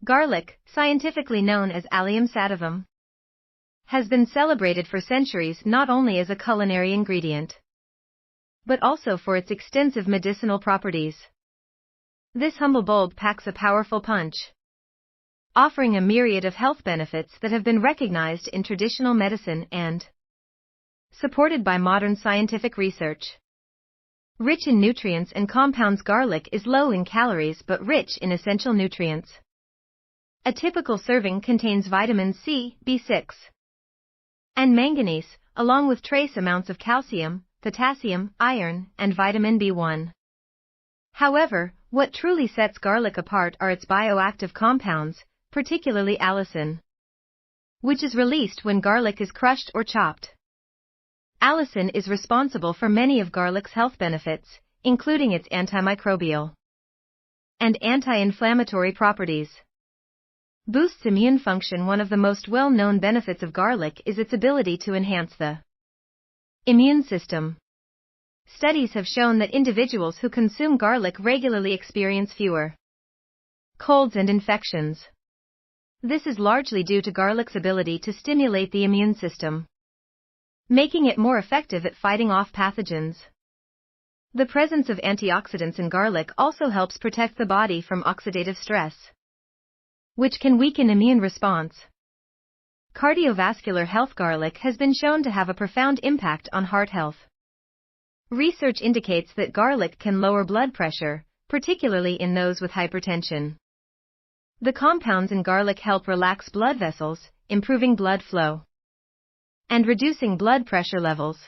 Garlic, scientifically known as Allium sativum, has been celebrated for centuries not only as a culinary ingredient, but also for its extensive medicinal properties. This humble bulb packs a powerful punch, offering a myriad of health benefits that have been recognized in traditional medicine and supported by modern scientific research. Rich in nutrients and compounds, garlic is low in calories but rich in essential nutrients. A typical serving contains vitamins C, B6, and manganese, along with trace amounts of calcium, potassium, iron, and vitamin B1. However, what truly sets garlic apart are its bioactive compounds, particularly allicin, which is released when garlic is crushed or chopped. Allicin is responsible for many of garlic's health benefits, including its antimicrobial and anti-inflammatory properties. Boosts immune function. One of the most well-known benefits of garlic is its ability to enhance the immune system. Studies have shown that individuals who consume garlic regularly experience fewer colds and infections. This is largely due to garlic's ability to stimulate the immune system, making it more effective at fighting off pathogens. The presence of antioxidants in garlic also helps protect the body from oxidative stress, which can weaken immune response. Cardiovascular health. Garlic has been shown to have a profound impact on heart health. Research indicates that garlic can lower blood pressure, particularly in those with hypertension. The compounds in garlic help relax blood vessels, improving blood flow and reducing blood pressure levels.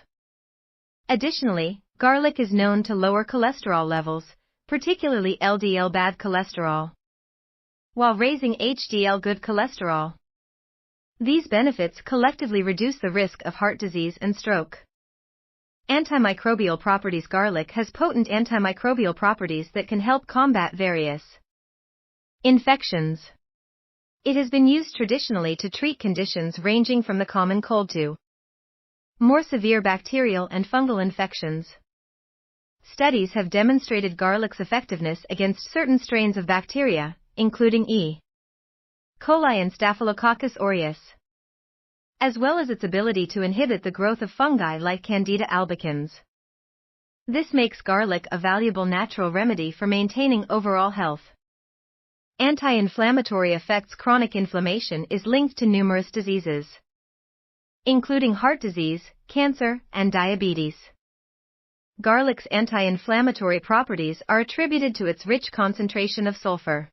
Additionally, garlic is known to lower cholesterol levels, particularly LDL bad cholesterol, while raising HDL good cholesterol. These benefits collectively reduce the risk of heart disease and stroke. Antimicrobial properties. Garlic has potent antimicrobial properties that can help combat various infections. It has been used traditionally to treat conditions ranging from the common cold to more severe bacterial and fungal infections. Studies have demonstrated garlic's effectiveness against certain strains of bacteria, including E. coli and Staphylococcus aureus, as well as its ability to inhibit the growth of fungi like Candida albicans. This makes garlic a valuable natural remedy for maintaining overall health. Anti-inflammatory effects. Chronic inflammation is linked to numerous diseases, including heart disease, cancer, and diabetes. Garlic's anti-inflammatory properties are attributed to its rich concentration of sulfur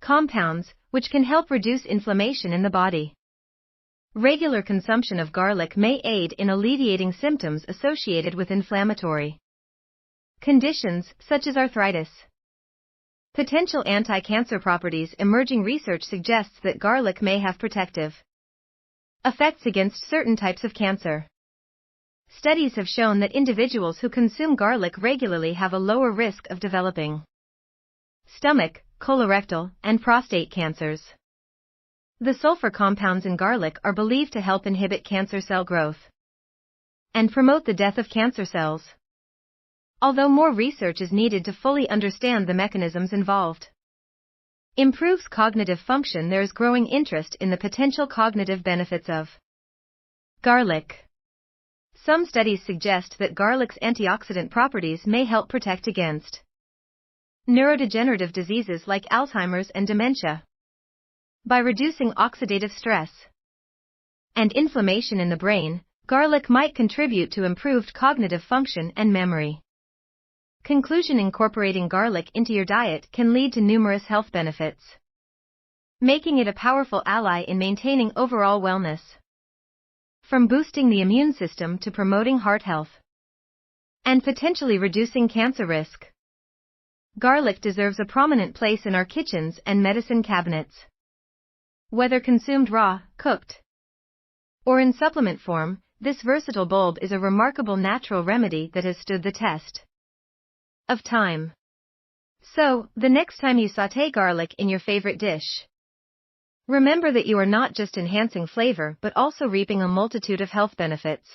compounds, which can help reduce inflammation in the body. Regular consumption of garlic may aid in alleviating symptoms associated with inflammatory conditions, such as arthritis. Potential anti-cancer properties. Emerging research suggests that garlic may have protective effects against certain types of cancer. Studies have shown that individuals who consume garlic regularly have a lower risk of developing stomach, colorectal, and prostate cancers. The sulfur compounds in garlic are believed to help inhibit cancer cell growth and promote the death of cancer cells. Although more research is needed to fully understand the mechanisms involved. Improves cognitive function. There is growing interest in the potential cognitive benefits of garlic. Some studies suggest that garlic's antioxidant properties may help protect against neurodegenerative diseases like Alzheimer's and dementia. By reducing oxidative stress and inflammation in the brain, garlic might contribute to improved cognitive function and memory. Conclusion. Incorporating garlic into your diet can lead to numerous health benefits, making it a powerful ally in maintaining overall wellness. From boosting the immune system to promoting heart health and potentially reducing cancer risk, garlic deserves a prominent place in our kitchens and medicine cabinets. Whether consumed raw, cooked, or in supplement form, this versatile bulb is a remarkable natural remedy that has stood the test of time. So, the next time you sauté garlic in your favorite dish, remember that you are not just enhancing flavor but also reaping a multitude of health benefits.